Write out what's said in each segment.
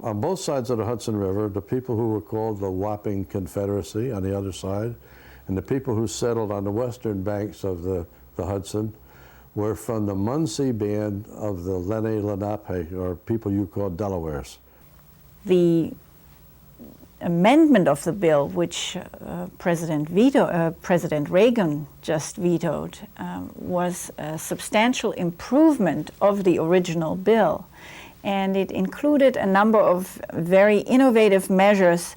On both sides of the Hudson River, the people who were called the Wapping Confederacy on the other side, and the people who settled on the western banks of the Hudson were from the Munsee band of the Lenape, or people you call Delawares. The amendment of the bill, which President Reagan just vetoed, was a substantial improvement of the original bill. And it included a number of very innovative measures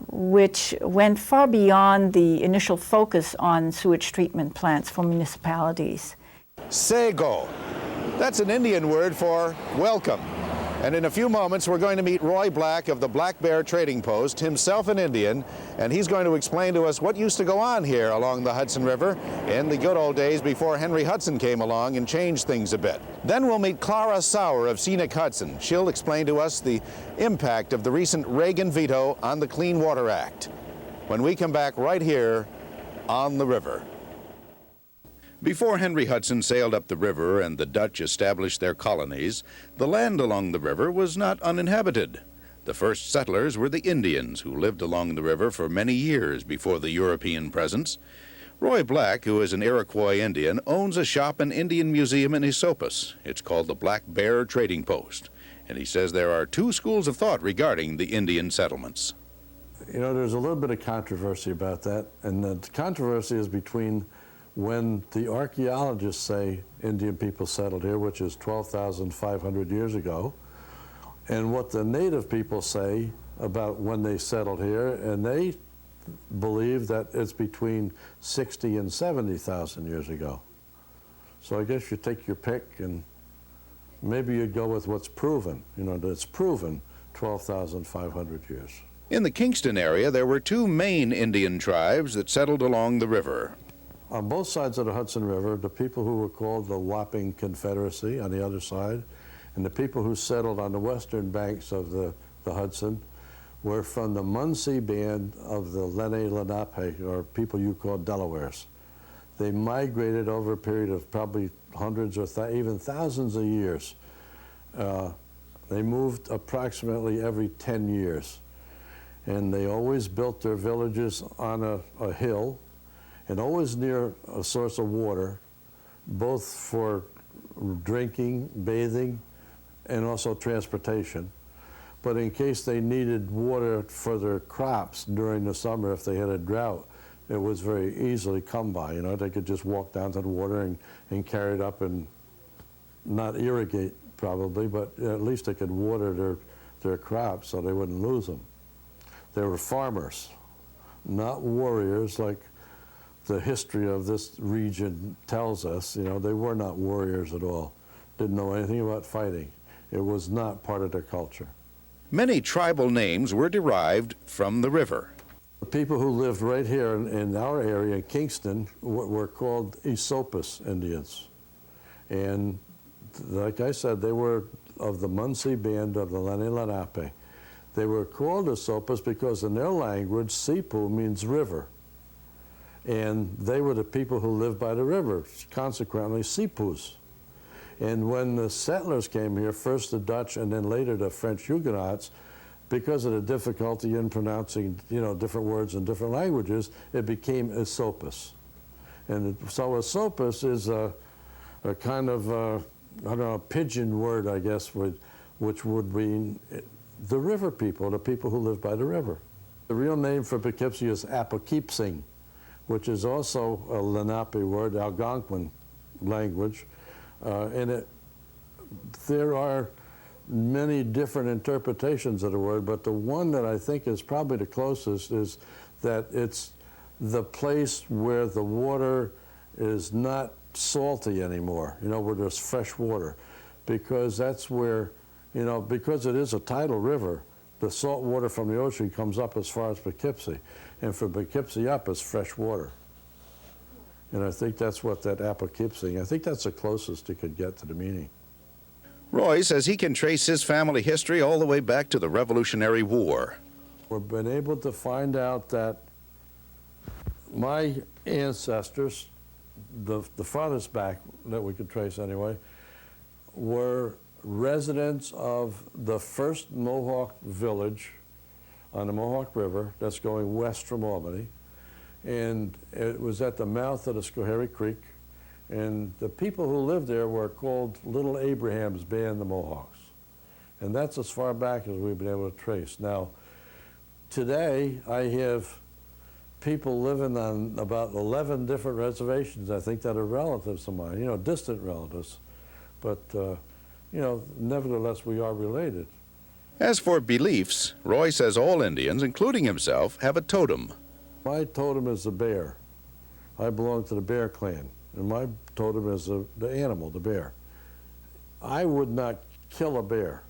which went far beyond the initial focus on sewage treatment plants for municipalities. Sego. That's an Indian word for welcome. And in a few moments, we're going to meet Roy Black of the Blackbear Trading Post, himself an Indian, and he's going to explain to us what used to go on here along the Hudson River in the good old days before Henry Hudson came along and changed things a bit. Then we'll meet Klara Sauer of Scenic Hudson. She'll explain to us the impact of the recent Reagan veto on the Clean Water Act when we come back right here on the river. Before Henry Hudson sailed up the river and the Dutch established their colonies, the land along the river was not uninhabited. The first settlers were the Indians, who lived along the river for many years before the European presence. Roy Black, who is an Iroquois Indian, owns a shop and Indian museum in Esopus. It's called the Blackbear Trading Post. And he says there are two schools of thought regarding the Indian settlements. You know, there's a little bit of controversy about that, and the controversy is between when the archaeologists say Indian people settled here, which is 12,500 years ago, and what the native people say about when they settled here, and they believe that it's between 60 and 70,000 years ago. So I guess you take your pick, and maybe you'd go with what's proven. You know, that's proven 12,500 years. In the Kingston area, there were two main Indian tribes that settled along the river. On both sides of the Hudson River, the people who were called the Wapping Confederacy on the other side, and the people who settled on the western banks of the Hudson were from the Munsee band of the Lenape, or people you call Delawares. They migrated over a period of probably hundreds or even thousands of years. They moved approximately every 10 years. And they always built their villages on a hill, and always near a source of water, both for drinking, bathing, and also transportation. But in case they needed water for their crops during the summer, if they had a drought, it was very easily come by. You know, they could just walk down to the water and carry it up and not irrigate probably, but at least they could water their crops so they wouldn't lose them. They were farmers, not warriors like the history of this region tells us. You know, they were not warriors at all. Didn't know anything about fighting. It was not part of their culture. Many tribal names were derived from the river. The people who lived right here in our area, in Kingston, were called Esopus Indians. And like I said, they were of the Munsee band of the Lenape. They were called Esopus because in their language, Sipu means river. And they were the people who lived by the river, consequently Sipus. And when the settlers came here, first the Dutch and then later the French Huguenots, because of the difficulty in pronouncing, you know, different words in different languages, it became Esopus. And so Esopus is a kind of, I don't know, a pidgin word, I guess, which would mean the river people, the people who live by the river. The real name for Poughkeepsie is Apokipsing, which is also a Lenape word, Algonquin language. And there are many different interpretations of the word, but the one that I think is probably the closest is that it's the place where the water is not salty anymore, you know, where there's fresh water, because that's where, you know, because it is a tidal river, the salt water from the ocean comes up as far as Poughkeepsie, and from Poughkeepsie up is fresh water. And I think that's what that Apokipsing, I think that's the closest you could get to the meaning. Roy says he can trace his family history all the way back to the Revolutionary War. We've been able to find out that my ancestors, the farthest back that we could trace anyway, were residents of the first Mohawk village on the Mohawk River that's going west from Albany. And it was at the mouth of the Schoharie Creek. And the people who lived there were called Little Abraham's Band, the Mohawks. And that's as far back as we've been able to trace. Now, today I have people living on about 11 different reservations, I think, that are relatives of mine, you know, distant relatives. But, you know, nevertheless, we are related. As for beliefs, Roy says all Indians, including himself, have a totem. My totem is the bear. I belong to the bear clan, and my totem is the animal, the bear. I would not kill a bear.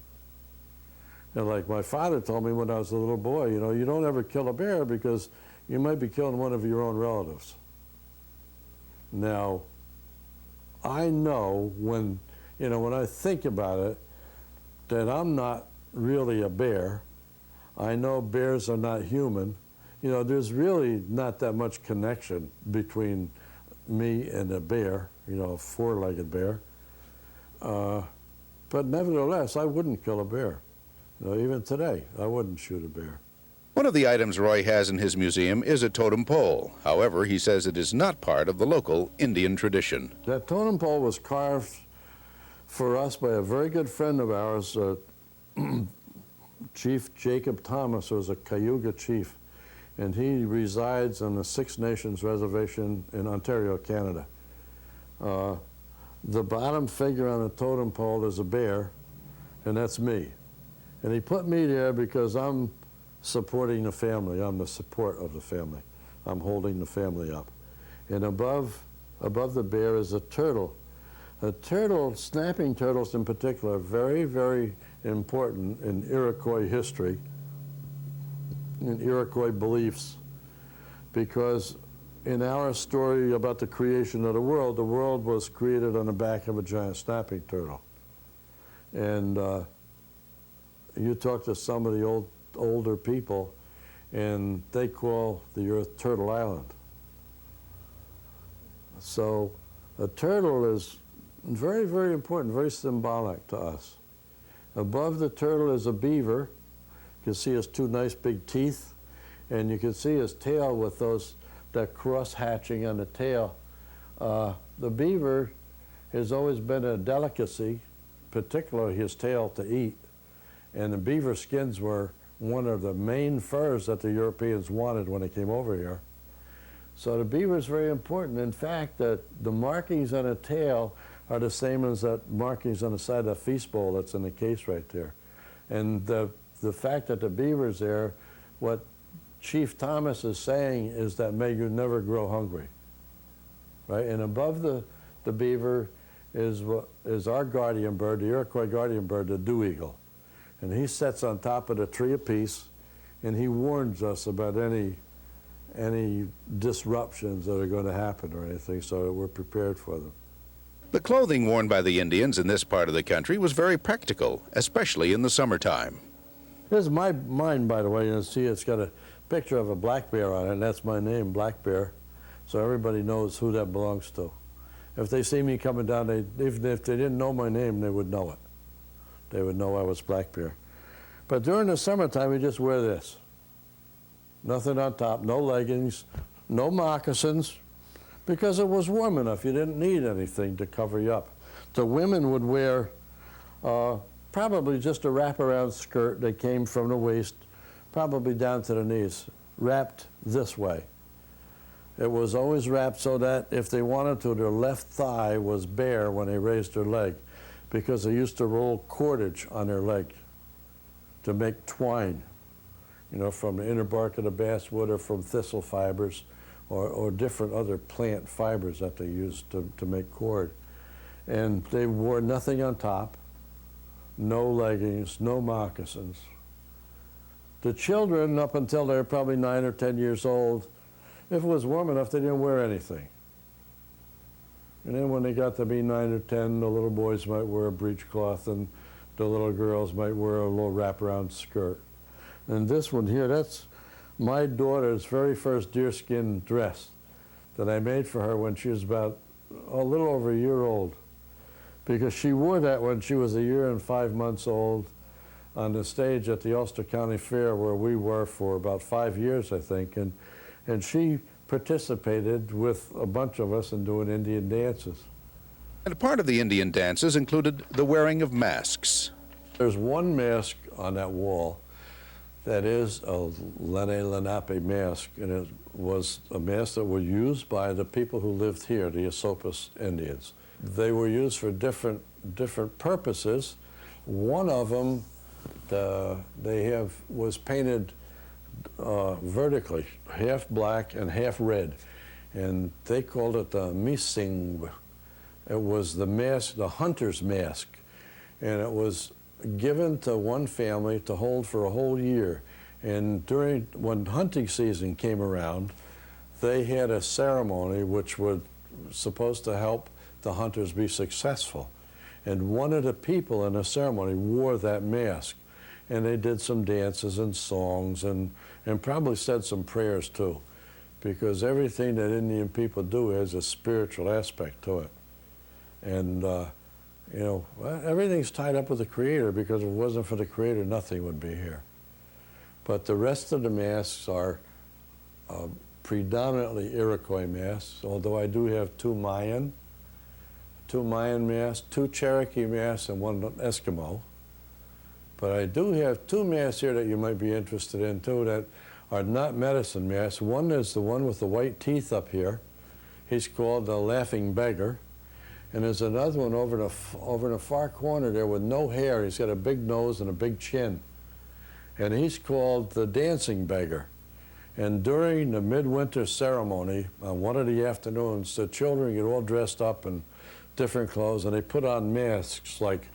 And like my father told me when I was a little boy, you know, you don't ever kill a bear because you might be killing one of your own relatives. Now, I know when, you know, when I think about it, that I'm not really a bear. I know bears are not human. You know, there's really not that much connection between me and a bear, you know, a four-legged bear. But nevertheless, I wouldn't kill a bear. You know, even today, I wouldn't shoot a bear. One of the items Roy has in his museum is a totem pole. However, he says it is not part of the local Indian tradition. That totem pole was carved for us by a very good friend of ours, Chief Jacob Thomas, who was a Cayuga chief, and he resides on the Six Nations Reservation in Ontario, Canada. The bottom figure on the totem pole is a bear, and that's me. And he put me there because I'm supporting the family. I'm the support of the family. I'm holding the family up. And above the bear is a turtle. A turtle, snapping turtles in particular, are very, very important in Iroquois history, in Iroquois beliefs, because in our story about the creation of the world was created on the back of a giant snapping turtle. And you talk to some of the older people, and they call the earth Turtle Island. So a turtle is very, very important, very symbolic to us. Above the turtle is a beaver. You can see his two nice big teeth, and you can see his tail with that cross hatching on the tail. The beaver has always been a delicacy, particularly his tail, to eat. And the beaver skins were one of the main furs that the Europeans wanted when they came over here. So the beaver is very important. In fact, the markings on the tail are the same as the markings on the side of the feast bowl that's in the case right there. And the fact that the beaver's there, what Chief Thomas is saying is that may you never grow hungry, right? And above the beaver is our guardian bird, the Iroquois guardian bird, the dew eagle. And he sits on top of the tree of peace, and he warns us about any disruptions that are going to happen or anything, so that we're prepared for them. The clothing worn by the Indians in this part of the country was very practical, especially in the summertime. Here's mine, by the way. You see it's got a picture of a black bear on it, and that's my name, Blackbear. So everybody knows who that belongs to. If they see me coming down, even if they didn't know my name, they would know it. They would know I was Blackbear. But during the summertime, we just wear this. Nothing on top, no leggings, no moccasins, because it was warm enough. You didn't need anything to cover you up. The women would wear probably just a wraparound skirt that came from the waist, probably down to the knees, wrapped this way. It was always wrapped so that if they wanted to, their left thigh was bare when they raised their leg, because they used to roll cordage on their leg to make twine, you know, from the inner bark of the basswood or from thistle fibers or different other plant fibers that they used to make cord. And they wore nothing on top, no leggings, no moccasins. The children, up until they were probably 9 or 10 years old, if it was warm enough, they didn't wear anything. And then when they got to be 9 or 10, the little boys might wear a breechcloth, and the little girls might wear a little wraparound skirt. And this one here, that's my daughter's very first deerskin dress that I made for her when she was about a little over a year old. because she wore that when she was 1 year and 5 months old on the stage at the Ulster County Fair, where we were for about 5 years, I think, and she participated with a bunch of us in doing Indian dances. And part of the Indian dances included the wearing of masks. There's one mask on that wall that is a Lenni Lenape mask, and it was a mask that was used by the people who lived here, the Esopus Indians. They were used for different purposes. One of them, was painted vertically, half black and half red, and they called it the mising. It was the mask, the hunter's mask, and it was given to one family to hold for a whole year. And when hunting season came around, they had a ceremony which was supposed to help the hunters be successful. And one of the people in the ceremony wore that mask. And they did some dances and songs and probably said some prayers too, because everything that Indian people do has a spiritual aspect to it. And you know, everything's tied up with the Creator, because if it wasn't for the Creator, nothing would be here. But the rest of the masks are predominantly Iroquois masks, although I do have two Mayan masks, 2 Cherokee masks, and 1 Eskimo. But I do have 2 masks here that you might be interested in too that are not medicine masks. One is the one with the white teeth up here. He's called the Laughing Beggar. And there's another one over in the far corner there with no hair. He's got a big nose and a big chin. And he's called the Dancing Beggar. And during the midwinter ceremony, on one of the afternoons, the children get all dressed up in different clothes, and they put on masks like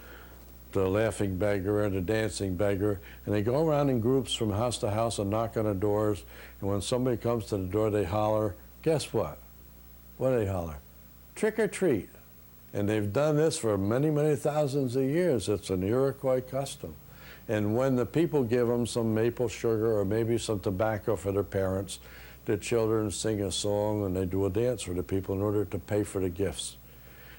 the Laughing Beggar and the Dancing Beggar, and they go around in groups from house to house and knock on the doors. And when somebody comes to the door, they holler, guess what? What do they holler? Trick or treat. And they've done this for many, many thousands of years. It's an Iroquois custom. And when the people give them some maple sugar or maybe some tobacco for their parents, the children sing a song and they do a dance for the people in order to pay for the gifts.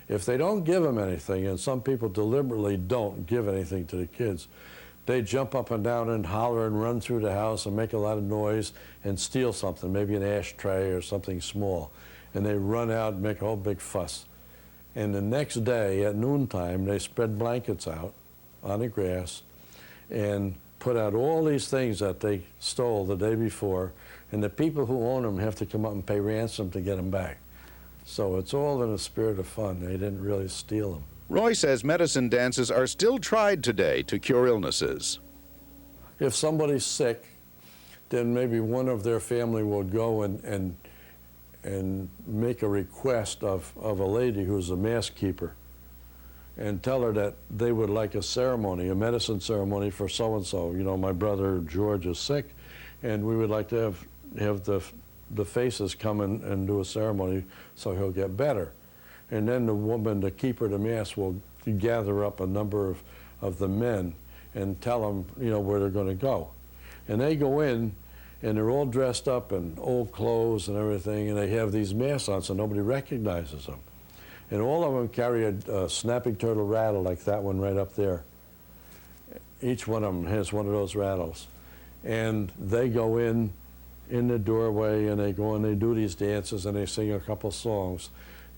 If they don't give them anything, and some people deliberately don't give anything to the kids, they jump up and down and holler and run through the house and make a lot of noise and steal something, maybe an ashtray or something small. And they run out and make a whole big fuss. And the next day at noontime, they spread blankets out on the grass and put out all these things that they stole the day before, and the people who own them have to come up and pay ransom to get them back. So it's all in a spirit of fun. They didn't really steal them. Roy says medicine dances are still tried today to cure illnesses. If somebody's sick, then maybe one of their family will go and make a request of a lady who's a mask keeper and tell her that they would like a ceremony, a medicine ceremony for so-and-so. You know, my brother George is sick, and we would like to have the faces come and do a ceremony so he'll get better. And then the woman, the keeper of the mask, will gather up a number of the men and tell them, you know, where they're going to go. And they go in, and they're all dressed up in old clothes and everything, and they have these masks on so nobody recognizes them. And all of them carry a snapping turtle rattle like that one right up there. Each one of them has one of those rattles. And they go in the doorway, and they go and they do these dances, and they sing a couple songs.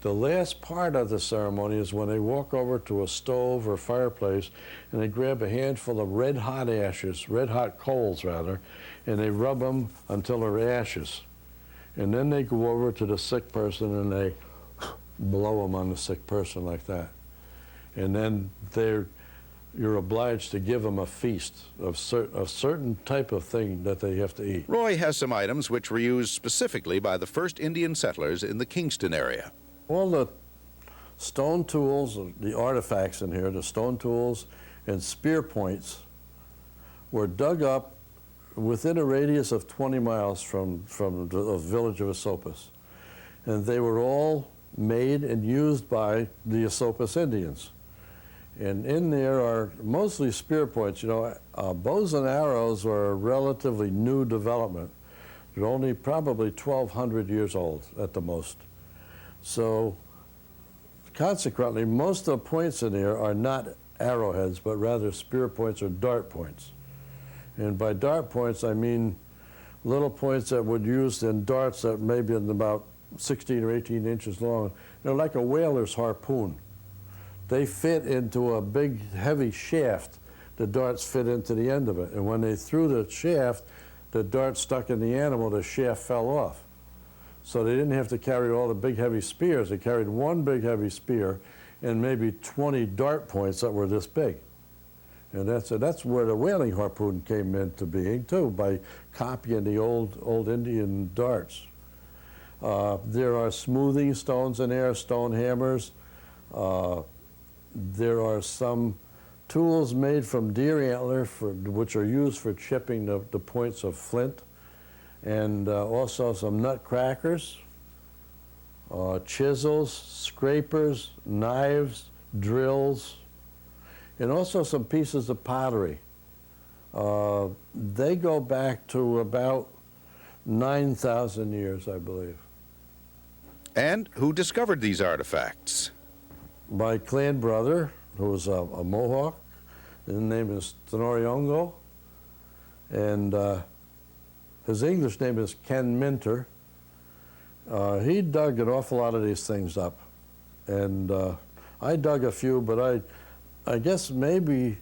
The last part of the ceremony is when they walk over to a stove or fireplace, and they grab a handful of red-hot ashes, red-hot coals rather, and they rub them until they're ashes. And then they go over to the sick person and they blow them on the sick person like that. And then you're obliged to give them a feast of a certain type of thing that they have to eat. Roy has some items which were used specifically by the first Indian settlers in the Kingston area. All the stone tools, the artifacts in here, the stone tools and spear points were dug up within a radius of 20 miles from the village of Esopus. And they were all made and used by the Esopus Indians. And in there are mostly spear points. You know, bows and arrows are a relatively new development. They're only probably 1,200 years old at the most. So consequently, most of the points in there are not arrowheads, but rather spear points or dart points. And by dart points, I mean little points that would used in darts that may be about 16 or 18 inches long. They're like a whaler's harpoon. They fit into a big, heavy shaft. The darts fit into the end of it. And when they threw the shaft, the dart stuck in the animal, the shaft fell off. So they didn't have to carry all the big, heavy spears. They carried one big, heavy spear and maybe 20 dart points that were this big. And that's where the whaling harpoon came into being, too, by copying the old Indian darts. There are smoothing stones in there, stone hammers. There are some tools made from deer antler which are used for chipping the points of flint, and also some nut crackers, chisels, scrapers, knives, drills, and also some pieces of pottery. They go back to about 9,000 years, I believe. And who discovered these artifacts? My clan brother, who was a Mohawk. His name is Tenoriongo, and his English name is Ken Minter. He dug an awful lot of these things up, and I dug a few, but I guess maybe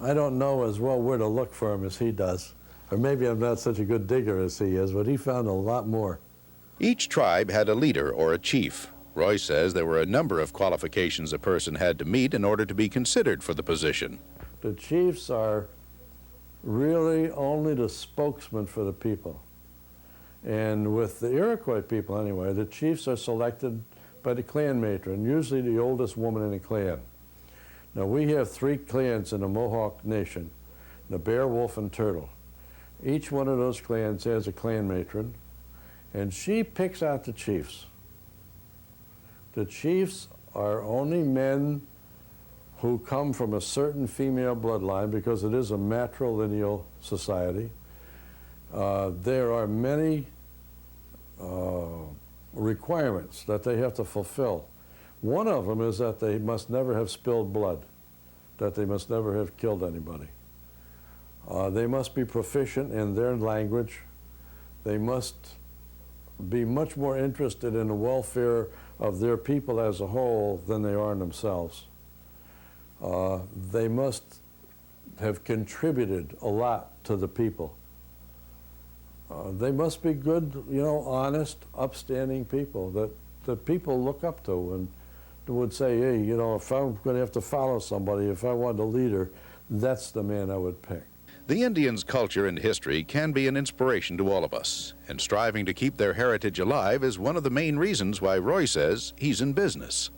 I don't know as well where to look for them as he does, or maybe I'm not such a good digger as he is, but he found a lot more. Each tribe had a leader or a chief. Roy says there were a number of qualifications a person had to meet in order to be considered for the position. The chiefs are really only the spokesman for the people. And with the Iroquois people anyway, the chiefs are selected by the clan matron, usually the oldest woman in the clan. Now we have 3 clans in the Mohawk Nation, the Bear, Wolf, and Turtle. Each one of those clans has a clan matron, and she picks out the chiefs. The chiefs are only men who come from a certain female bloodline because it is a matrilineal society. There are many requirements that they have to fulfill. One of them is that they must never have spilled blood, that they must never have killed anybody. They must be proficient in their language. They must be much more interested in the welfare of their people as a whole than they are in themselves. They must have contributed a lot to the people. They must be good, honest, upstanding people that people look up to and would say, hey, if I'm going to have to follow somebody, if I want a leader, that's the man I would pick. The Indians' culture and history can be an inspiration to all of us, and striving to keep their heritage alive is one of the main reasons why Roy says he's in business.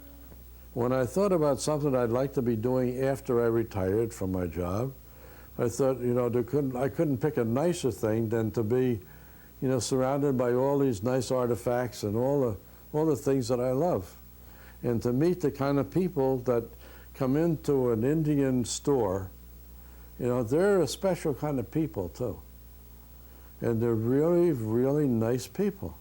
When I thought about something I'd like to be doing after I retired from my job, I thought, I couldn't pick a nicer thing than to be, surrounded by all these nice artifacts and all the things that I love. And to meet the kind of people that come into an Indian store, they're a special kind of people too. And they're really, really nice people.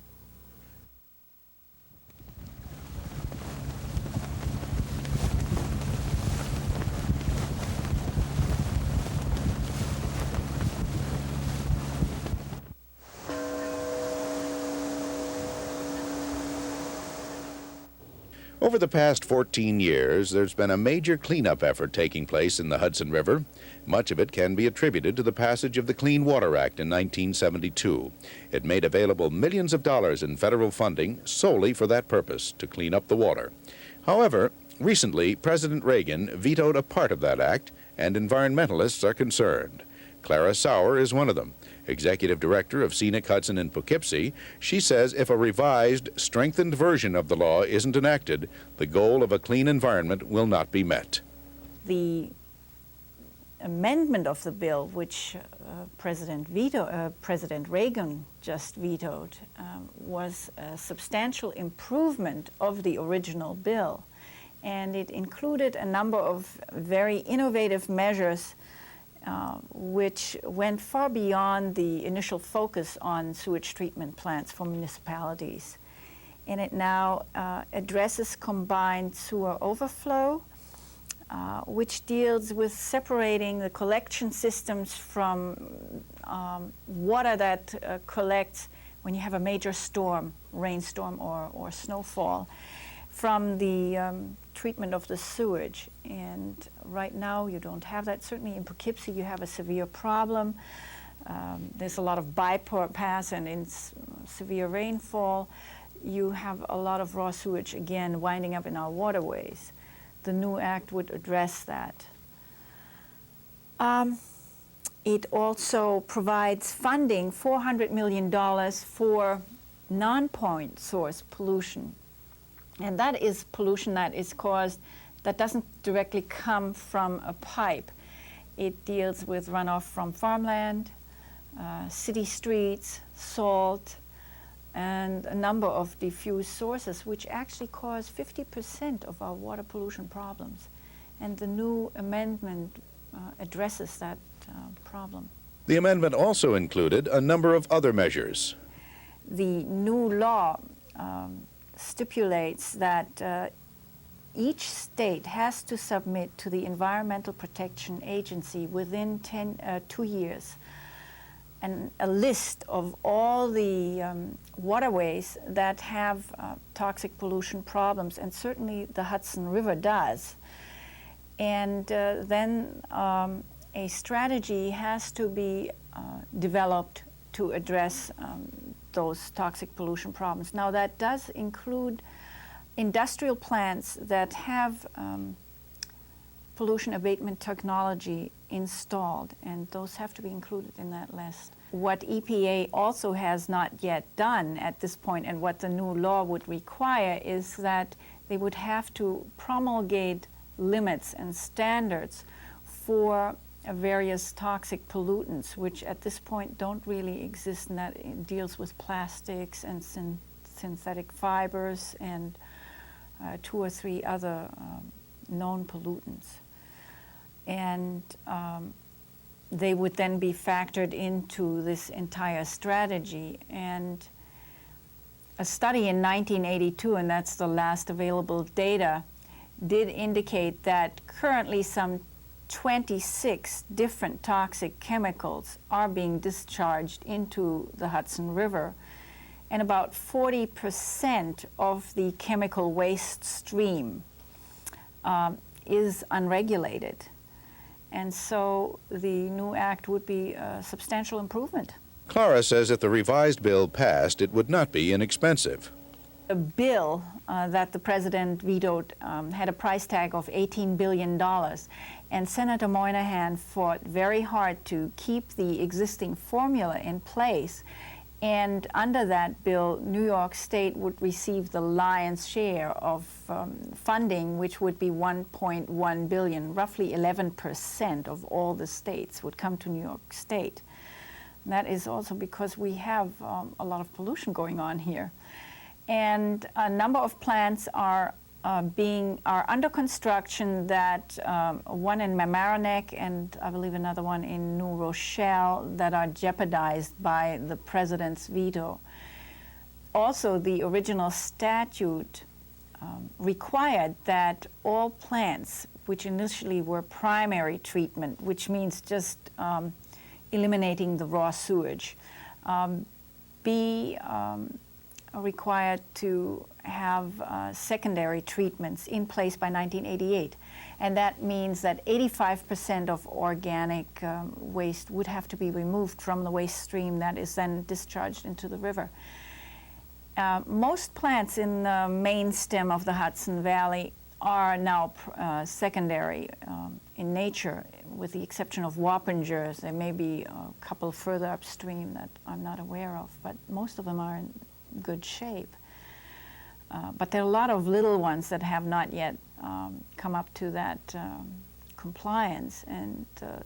Over the past 14 years, there's been a major cleanup effort taking place in the Hudson River. Much of it can be attributed to the passage of the Clean Water Act in 1972. It made available millions of dollars in federal funding solely for that purpose, to clean up the water. However, recently, President Reagan vetoed a part of that act, and environmentalists are concerned. Klara Sauer is one of them. Executive Director of Scenic, Hudson, and Poughkeepsie, she says if a revised, strengthened version of the law isn't enacted, the goal of a clean environment will not be met. The amendment of the bill, which President Reagan just vetoed, was a substantial improvement of the original bill. And it included a number of very innovative measures which went far beyond the initial focus on sewage treatment plants for municipalities. and it now addresses combined sewer overflow, which deals with separating the collection systems from water that collects when you have a major storm, rainstorm or snowfall, from the treatment of the sewage. And right now you don't have that. Certainly in Poughkeepsie you have a severe problem. There's a lot of bypass, and in severe rainfall you have a lot of raw sewage again winding up in our waterways. The new act would address that. It also provides funding, $400 million for non-point source pollution. And that is pollution that is caused, that doesn't directly come from a pipe. It deals with runoff from farmland, city streets, salt, and a number of diffuse sources, which actually cause 50% of our water pollution problems. And the new amendment addresses that problem. The amendment also included a number of other measures. The new law stipulates that each state has to submit to the Environmental Protection Agency within 2 years and a list of all the waterways that have toxic pollution problems, and certainly the Hudson River does. And then a strategy has to be developed to address those toxic pollution problems. Now that does include industrial plants that have pollution abatement technology installed, and those have to be included in that list. What EPA also has not yet done at this point, and what the new law would require, is that they would have to promulgate limits and standards for various toxic pollutants, which at this point don't really exist, and that it deals with plastics and synthetic fibers and 2 or 3 other known pollutants. And they would then be factored into this entire strategy. And a study in 1982, and that's the last available data, did indicate that currently some 26 different toxic chemicals are being discharged into the Hudson River, and about 40% of the chemical waste stream is unregulated. And so the new act would be a substantial improvement. Klara says if the revised bill passed, it would not be inexpensive. The bill that the president vetoed had a price tag of $18 billion, and Senator Moynihan fought very hard to keep the existing formula in place. And under that bill, New York State would receive the lion's share of funding, which would be $1.1 billion. Roughly 11% of all the states would come to New York State. And that is also because we have a lot of pollution going on here. And a number of plants are under construction, that one in Mamaroneck and I believe another one in New Rochelle, that are jeopardized by the president's veto. Also, the original statute required that all plants, which initially were primary treatment, which means just eliminating the raw sewage, be required to have secondary treatments in place by 1988. And that means that 85% of organic waste would have to be removed from the waste stream that is then discharged into the river. Most plants in the main stem of the Hudson Valley are now secondary in nature, with the exception of Wappingers. There may be a couple further upstream that I'm not aware of, but most of them are in good shape. But there are a lot of little ones that have not yet come up to that compliance, and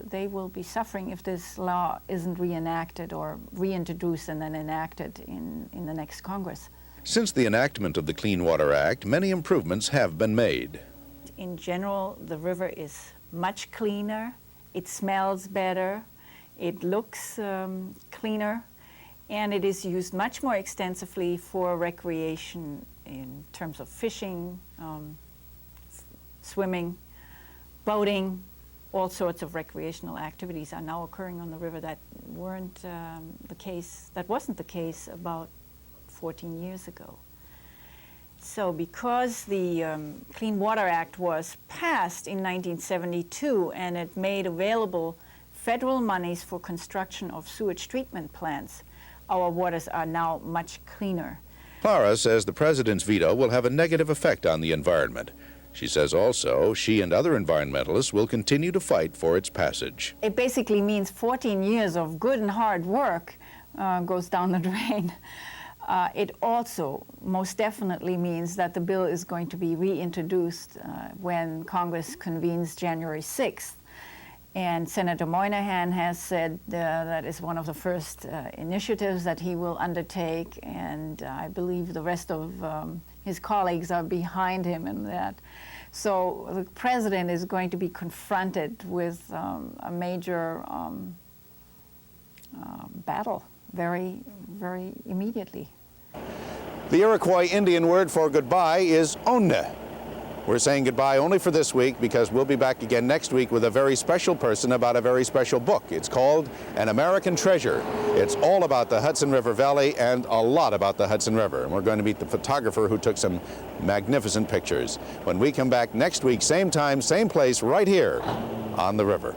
they will be suffering if this law isn't reenacted or reintroduced and then enacted in the next Congress. Since the enactment of the Clean Water Act, many improvements have been made. In general, the river is much cleaner, it smells better, it looks cleaner, and it is used much more extensively for recreation in terms of fishing, swimming, boating, all sorts of recreational activities are now occurring on the river that weren't the case, that wasn't the case about 14 years ago. So because the Clean Water Act was passed in 1972 and it made available federal monies for construction of sewage treatment plants, our waters are now much cleaner. Klara says the president's veto will have a negative effect on the environment. She says also she and other environmentalists will continue to fight for its passage. It basically means 14 years of good and hard work goes down the drain. It also most definitely means that the bill is going to be reintroduced when Congress convenes January 6th. And Senator Moynihan has said that is one of the first initiatives that he will undertake, and I believe the rest of his colleagues are behind him in that. So the president is going to be confronted with a major battle very, very immediately. The Iroquois Indian word for goodbye is onne. We're saying goodbye only for this week because we'll be back again next week with a very special person about a very special book. It's called An American Treasure. It's all about the Hudson River Valley and a lot about the Hudson River. And we're going to meet the photographer who took some magnificent pictures. When we come back next week, same time, same place, right here on the river.